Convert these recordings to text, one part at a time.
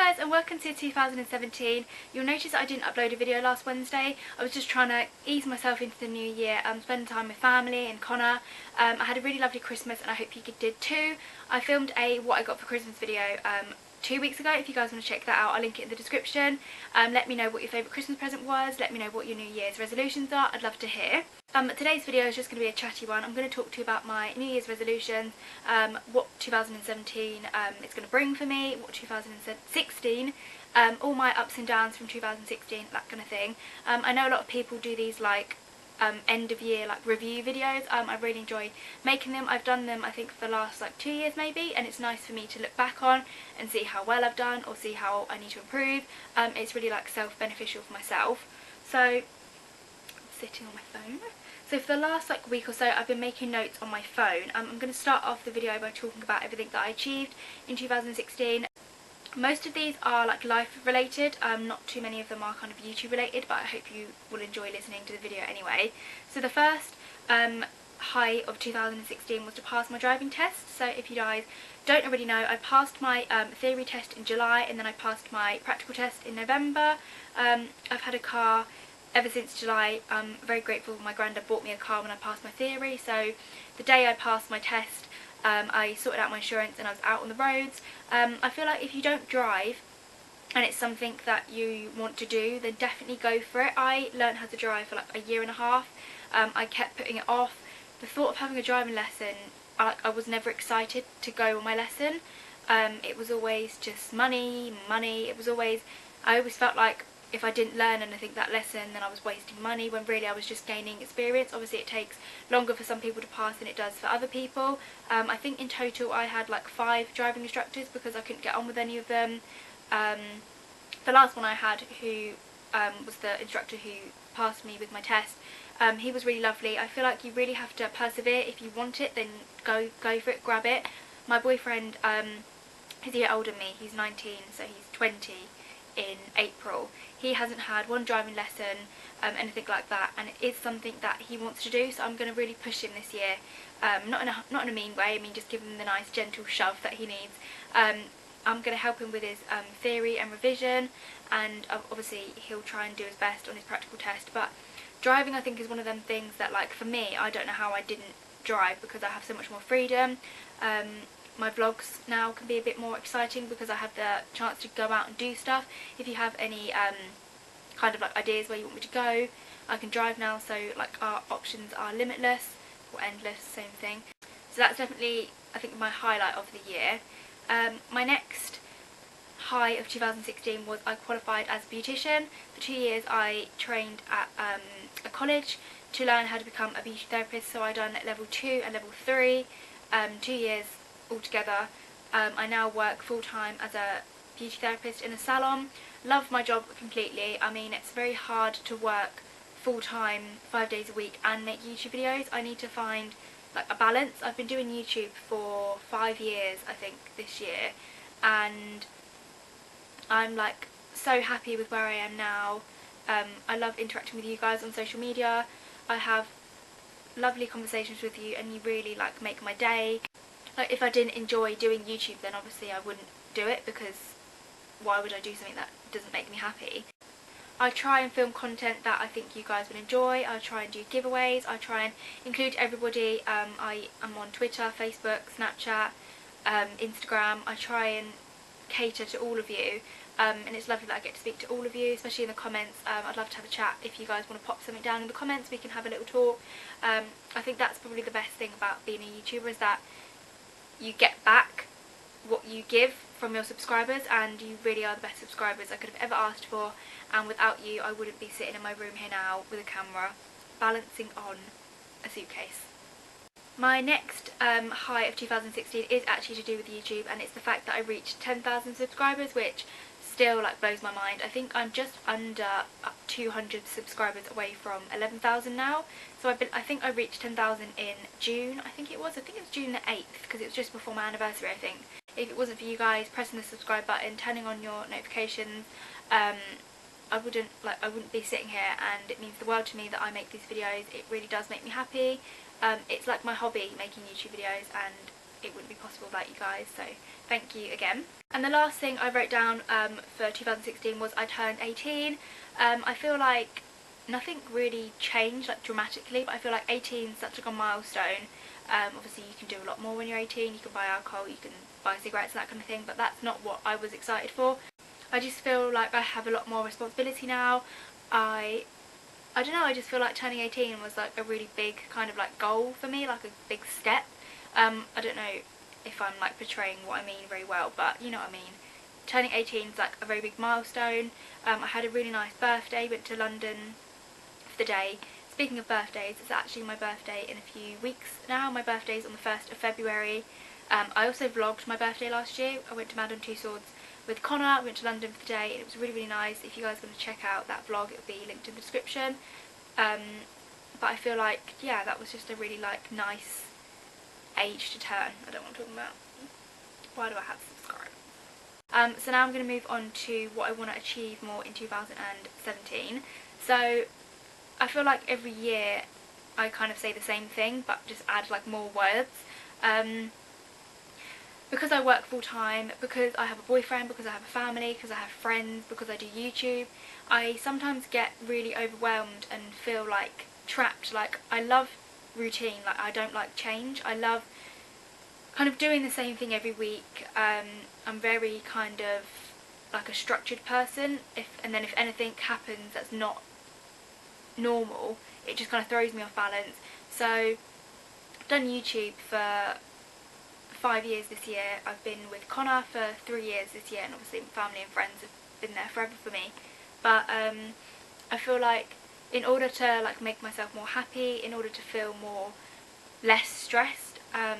guys, and welcome to 2017. You'll notice that I didn't upload a video last Wednesday. I was just trying to ease myself into the new year, spending time with family and Connor. I had a really lovely Christmas and I hope you did too. I filmed a what I got for Christmas video 2 weeks ago. If you guys want to check that out, I'll link it in the description. Let me know what your favourite Christmas present was. Let me know what your New Year's resolutions are. I'd love to hear. Today's video is just going to be a chatty one. I'm going to talk to you about my New Year's resolutions, what 2017 is going to bring for me, what 2016, all my ups and downs from 2016, that kind of thing. I know a lot of people do these like end of year like review videos. I really enjoy making them. I've done them I think for the last like 2 years maybe, and it's nice for me to look back on and see how well I've done or see how I need to improve. It's really like self-beneficial for myself. So I'm sitting on my phone. So for the last like week or so I've been making notes on my phone. I'm going to start off the video by talking about everything that I achieved in 2016. Most of these are like life related, not too many of them are kind of YouTube related, but I hope you will enjoy listening to the video anyway. So the first high of 2016 was to pass my driving test. So if you guys don't already know, I passed my theory test in July and then I passed my practical test in November. I've had a car ever since July. I'm very grateful my granddad bought me a car when I passed my theory, so the day I passed my test I sorted out my insurance and I was out on the roads. I feel like if you don't drive and it's something that you want to do, then definitely go for it. I learned how to drive for like a year and a half. I kept putting it off. The thought of having a driving lesson, I was never excited to go on my lesson. It was always just money. It was always, I always felt like if I didn't learn anything that lesson, then I was wasting money, when really I was just gaining experience. Obviously it takes longer for some people to pass than it does for other people. I think in total I had like 5 driving instructors because I couldn't get on with any of them. The last one I had, who was the instructor who passed me with my test, he was really lovely. I feel like you really have to persevere. If you want it, then go for it, grab it. My boyfriend, he's a year older than me, he's 19, so he's 20 in April. He hasn't had one driving lesson, anything like that, and it is something that he wants to do, so I'm going to really push him this year. Not in a mean way, I mean just give him the nice gentle shove that he needs. I'm going to help him with his theory and revision, and obviously he'll try and do his best on his practical test. But driving I think is one of them things that, like, for me, I don't know how I didn't drive because I have so much more freedom. My vlogs now can be a bit more exciting because I have the chance to go out and do stuff. If you have any kind of like ideas where you want me to go, I can drive now, so like our options are limitless or endless, same thing. So that's definitely I think my highlight of the year. My next high of 2016 was I qualified as a beautician. For 2 years I trained at a college to learn how to become a beauty therapist, so I done level 2 and level 3, 2 years altogether. I now work full-time as a beauty therapist in a salon. Love my job completely. I mean, it's very hard to work full-time 5 days a week and make YouTube videos. I need to find like a balance. I've been doing YouTube for 5 years I think this year, and I'm like so happy with where I am now. I love interacting with you guys on social media. I have lovely conversations with you and you really like make my day. Like, if I didn't enjoy doing YouTube, then obviously I wouldn't do it, because why would I do something that doesn't make me happy? I try and film content that I think you guys will enjoy. I try and do giveaways. I try and include everybody. I am on Twitter, Facebook, Snapchat, Instagram. I try and cater to all of you, and it's lovely that I get to speak to all of you, especially in the comments. I'd love to have a chat. If you guys want to pop something down in the comments, we can have a little talk. I think that's probably the best thing about being a YouTuber, is that you get back what you give from your subscribers, and you really are the best subscribers I could have ever asked for, and without you I wouldn't be sitting in my room here now with a camera balancing on a suitcase. My next high of 2016 is actually to do with YouTube, and it's the fact that I reached 10,000 subscribers, which still like blows my mind. I think I'm just under 200 subscribers away from 11,000 now. So I think I reached 10,000 in June. I think it was June the 8th, because it was just before my anniversary I think. If it wasn't for you guys pressing the subscribe button, turning on your notifications, I wouldn't be sitting here, and it means the world to me that I make these videos. It really does make me happy. It's like my hobby, making YouTube videos, and it wouldn't be possible without you guys, so thank you again. And the last thing I wrote down for 2016 was I turned 18. I feel like nothing really changed like dramatically, but I feel like 18 is such like a milestone. Obviously you can do a lot more when you're 18, you can buy alcohol, you can buy cigarettes and that kind of thing, but that's not what I was excited for. I just feel like I have a lot more responsibility now. I don't know, I just feel like turning 18 was like a really big kind of like goal for me, like a big step. I don't know if I'm like portraying what I mean very well, but you know what I mean. Turning 18 is like a very big milestone. I had a really nice birthday, went to London for the day. Speaking of birthdays, it's actually my birthday in a few weeks now. My birthday's on the 1st of February. I also vlogged my birthday last year. I went to Madame Tussauds with Connor, went to London for the day, and it was really, really nice. If you guys want to check out that vlog, it will be linked in the description. But I feel like, yeah, that was just a really like nice age to turn. I don't know what I'm talking about. Why do I have to subscribe? So now I'm going to move on to what I want to achieve more in 2017. So I feel like every year I kind of say the same thing, but just add like more words. Because I work full time, because I have a boyfriend, because I have a family, because I have friends, because I do YouTube, I sometimes get really overwhelmed and feel like trapped. Like, I love routine, like I don't like change. I love kind of doing the same thing every week. I'm very kind of like a structured person, and then if anything happens that's not normal, it just kind of throws me off balance. So I've done YouTube for 5 years this year. I've been with Connor for 3 years this year, and obviously family and friends have been there forever for me. But I feel like in order to like make myself more happy, in order to feel less stressed, I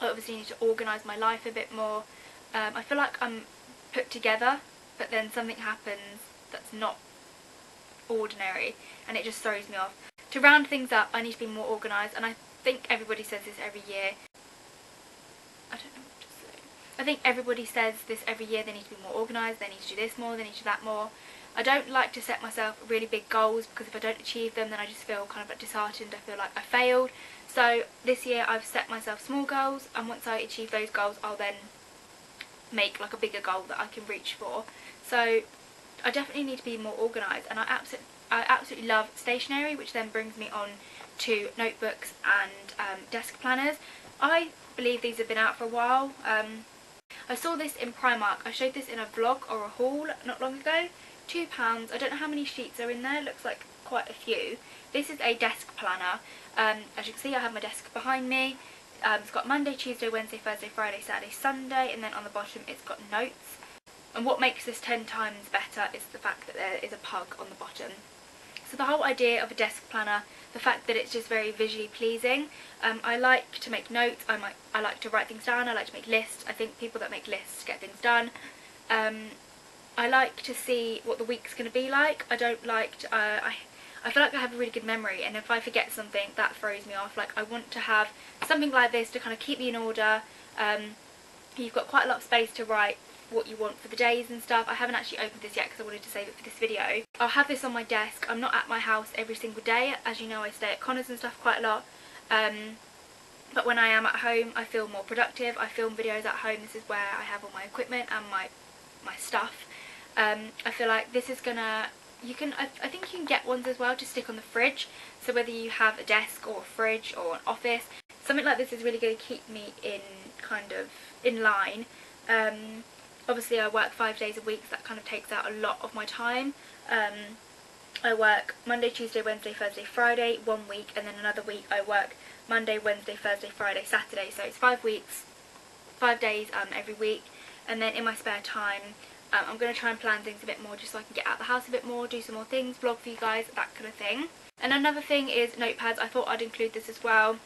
obviously need to organise my life a bit more. I feel like I'm put together, but then something happens that's not ordinary and it just throws me off. To round things up, I need to be more organised, and I think everybody says this every year. I don't know what to say. I think everybody says this every year. They need to be more organised, they need to do this more, they need to do that more. I don't like to set myself really big goals, because if I don't achieve them then I just feel kind of like disheartened. I feel like I failed. So this year I've set myself small goals, and once I achieve those goals I'll then make like a bigger goal that I can reach for. So I definitely need to be more organised, and I absolutely love stationery, which then brings me on to notebooks and desk planners. I believe these have been out for a while. I saw this in Primark. I showed this in a vlog or a haul not long ago. £2. I don't know how many sheets are in there. It looks like quite a few. This is a desk planner. As you can see, I have my desk behind me. It's got Monday, Tuesday, Wednesday, Thursday, Friday, Saturday, Sunday, and then on the bottom it's got notes. And what makes this 10 times better is the fact that there is a pug on the bottom. So the whole idea of a desk planner, the fact that it's just very visually pleasing. I like to make notes, I like to write things down, I like to make lists. I think people that make lists get things done. I like to see what the week's going to be like. I don't like to, I feel like I have a really good memory, and if I forget something that throws me off. Like, I want to have something like this to kind of keep me in order. You've got quite a lot of space to write what you want for the days and stuff. I haven't actually opened this yet because I wanted to save it for this video. I'll have this on my desk. I'm not at my house every single day. As you know, I stay at Connor's and stuff quite a lot. But when I am at home I feel more productive. I film videos at home. This is where I have all my equipment and my stuff. I feel like this is gonna, I think you can get ones as well to stick on the fridge. So whether you have a desk or a fridge or an office, something like this is really going to keep me in line. Obviously I work 5 days a week, so that kind of takes out a lot of my time. I work Monday, Tuesday, Wednesday, Thursday, Friday 1 week, and then another week I work Monday, Wednesday, Thursday, Friday, Saturday. So it's 5 weeks, 5 days every week. And then in my spare time I'm going to try and plan things a bit more, just so I can get out the house a bit more, do some more things, vlog for you guys, that kind of thing. And another thing is notepads. I thought I'd include this as well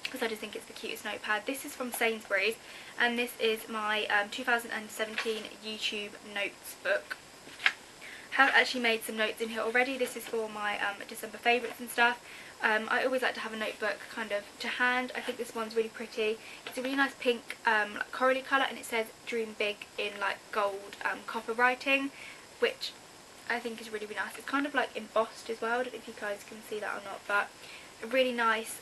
because I just think it's the cutest notepad. This is from Sainsbury's, and this is my 2017 YouTube notes book. I have actually made some notes in here already. This is for my December favourites and stuff. I always like to have a notebook kind of to hand. I think this one's really pretty. It's a really nice pink like corally colour, and it says dream big in like gold copper writing, which I think is really, really nice. It's kind of like embossed as well. I don't know if you guys can see that or not, but a really nice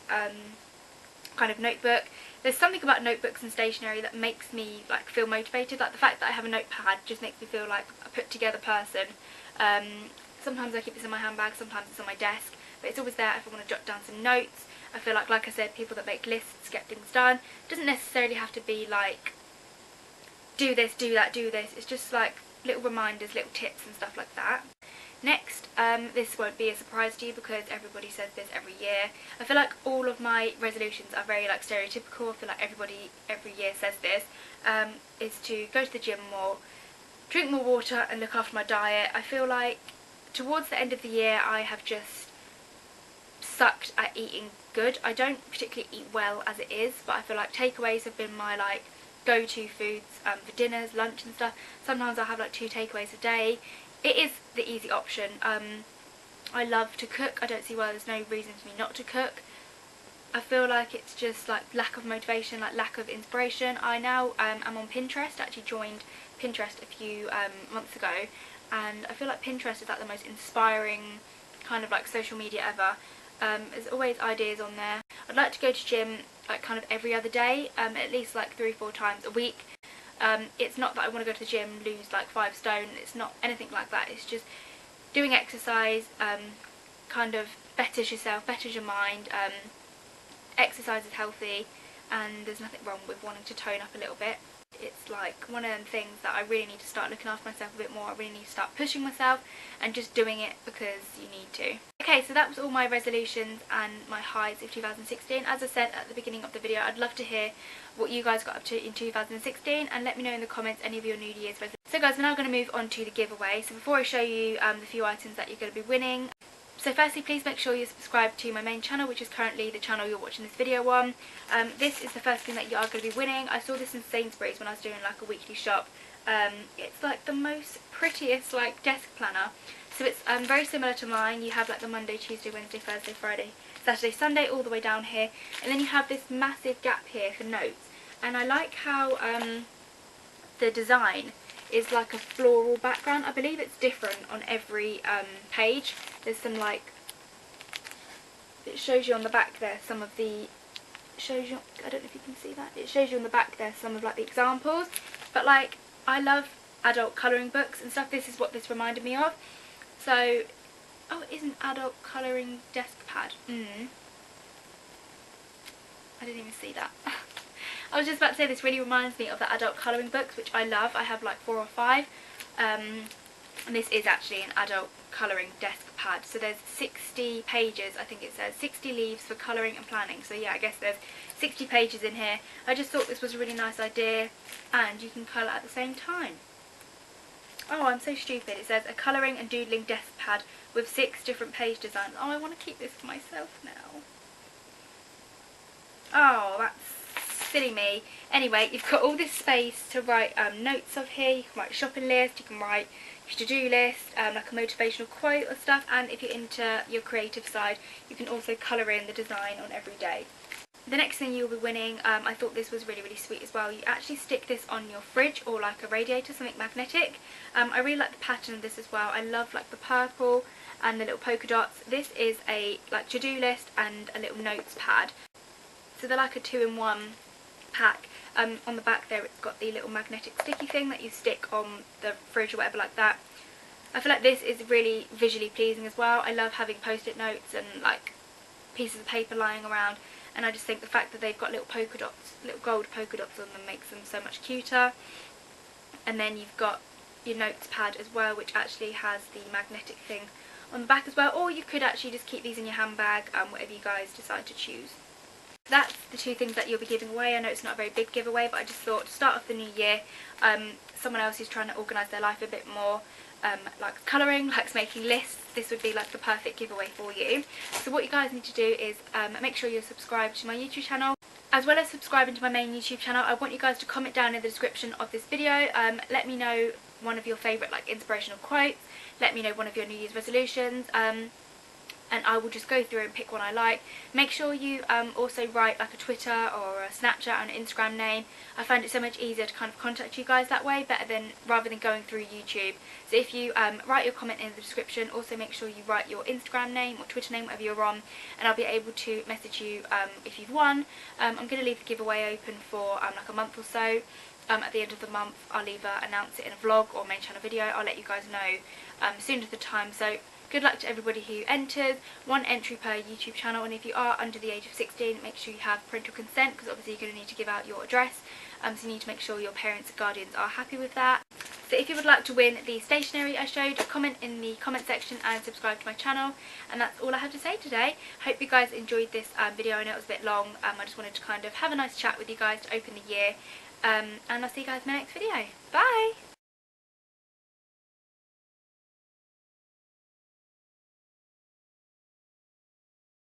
kind of notebook. There's something about notebooks and stationery that makes me like feel motivated. Like the fact that I have a notepad just makes me feel like a put together person. Sometimes I keep this in my handbag, sometimes it's on my desk, but it's always there if I want to jot down some notes. I feel like I said, people that make lists get things done. It doesn't necessarily have to be like do this, do that, do this. It's just like little reminders, little tips and stuff like that. Next, this won't be a surprise to you because everybody says this every year. I feel like all of my resolutions are very like stereotypical. I feel like everybody every year says this, is to go to the gym more, drink more water and look after my diet. I feel like towards the end of the year I have just sucked at eating good. I don't particularly eat well as it is, but I feel like takeaways have been my like go-to foods for dinners, lunch and stuff. Sometimes I have like 2 takeaways a day. It is the easy option. I love to cook. I don't see why there's no reason for me not to cook. I feel like it's just like lack of motivation, like lack of inspiration. I now am on Pinterest. I actually joined Pinterest a few months ago, and I feel like Pinterest is like the most inspiring kind of like social media ever. There's always ideas on there. I'd like to go to gym like kind of every other day, at least like 3-4 times a week. It's not that I want to go to the gym, lose like 5 stone, it's not anything like that. It's just doing exercise, kind of betters yourself, betters your mind. Exercise is healthy and there's nothing wrong with wanting to tone up a little bit. It's like one of them things that I really need to start looking after myself a bit more. I really need to start pushing myself and just doing it because you need to. Okay, so that was all my resolutions and my highs of 2016. As I said at the beginning of the video, I'd love to hear what you guys got up to in 2016 and let me know in the comments any of your New Year's resolutions. So guys, we're now going to move on to the giveaway. So before I show you the few items that you're going to be winning, so firstly, please make sure you're subscribed to my main channel, which is currently the channel you're watching this video on. This is the first thing that you are going to be winning. I saw this in Sainsbury's when I was doing like a weekly shop. It's like the most prettiest like desk planner. So it's very similar to mine. You have like the Monday, Tuesday, Wednesday, Thursday, Friday, Saturday, Sunday all the way down here. And then you have this massive gap here for notes. And I like how the design is like a floral background. I believe it's different on every page. There's some like, it shows you on the back there some of the, shows you, I don't know if you can see that, it shows you on the back there some of like the examples. But like, I love adult colouring books and stuff. This is what this reminded me of. So, oh, it is an adult colouring desk pad. I didn't even see that. I was just about to say, this really reminds me of the adult colouring books, which I love. I have like 4 or 5. And this is actually an adult colouring desk pad. So there's 60 pages, I think it says. 60 leaves for colouring and planning. So yeah, I guess there's 60 pages in here. I just thought this was a really nice idea. And you can colour at the same time. Oh, I'm so stupid. It says a colouring and doodling desk pad with 6 different page designs. Oh, I want to keep this for myself now. Oh, that's silly me. Anyway, you've got all this space to write notes of here. You can write a shopping list, you can write your to-do list, like a motivational quote or stuff, and if you're into your creative side, you can also colour in the design on every day. The next thing you'll be winning, I thought this was really, really sweet as well. You actually stick this on your fridge or like a radiator, something magnetic. I really like the pattern of this as well. I love like the purple and the little polka dots. This is a like to-do list and a little notes pad. So they're like a 2-in-1 pack. On the back there it's got the little magnetic sticky thing that you stick on the fridge or whatever like that. I feel like this is really visually pleasing as well. I love having post-it notes and like pieces of paper lying around, and I just think the fact that they've got little polka dots, little gold polka dots on them makes them so much cuter. And then you've got your notes pad as well, which actually has the magnetic thing on the back as well, or you could actually just keep these in your handbag, whatever you guys decide to choose. That's the 2 things that you'll be giving away. I know it's not a very big giveaway, but I just thought to start off the new year, someone else who's trying to organise their life a bit more, likes colouring, likes making lists, this would be like the perfect giveaway for you. So what you guys need to do is make sure you're subscribed to my YouTube channel. As well as subscribing to my main YouTube channel, I want you guys to comment down in the description of this video. Let me know one of your favourite like inspirational quotes. Let me know one of your New Year's resolutions. and I will just go through and pick one I like. Make sure you also write like a Twitter or a Snapchat and an Instagram name. I find it so much easier to kind of contact you guys that way, rather than going through YouTube. So if you write your comment in the description, also make sure you write your Instagram name or Twitter name, whatever you're on, and I'll be able to message you if you've won. I'm going to leave the giveaway open for like a month or so. At the end of the month I'll either announce it in a vlog or main channel video. I'll let you guys know as soon as the time. So good luck to everybody who enters. 1 entry per YouTube channel, and if you are under the age of 16, make sure you have parental consent, because obviously you're going to need to give out your address, so you need to make sure your parents and guardians are happy with that. So if you would like to win the stationery I showed, comment in the comment section and subscribe to my channel. And that's all I have to say today. Hope you guys enjoyed this video. I know it was a bit long. I just wanted to kind of have a nice chat with you guys to open the year. And I'll see you guys in my next video. Bye!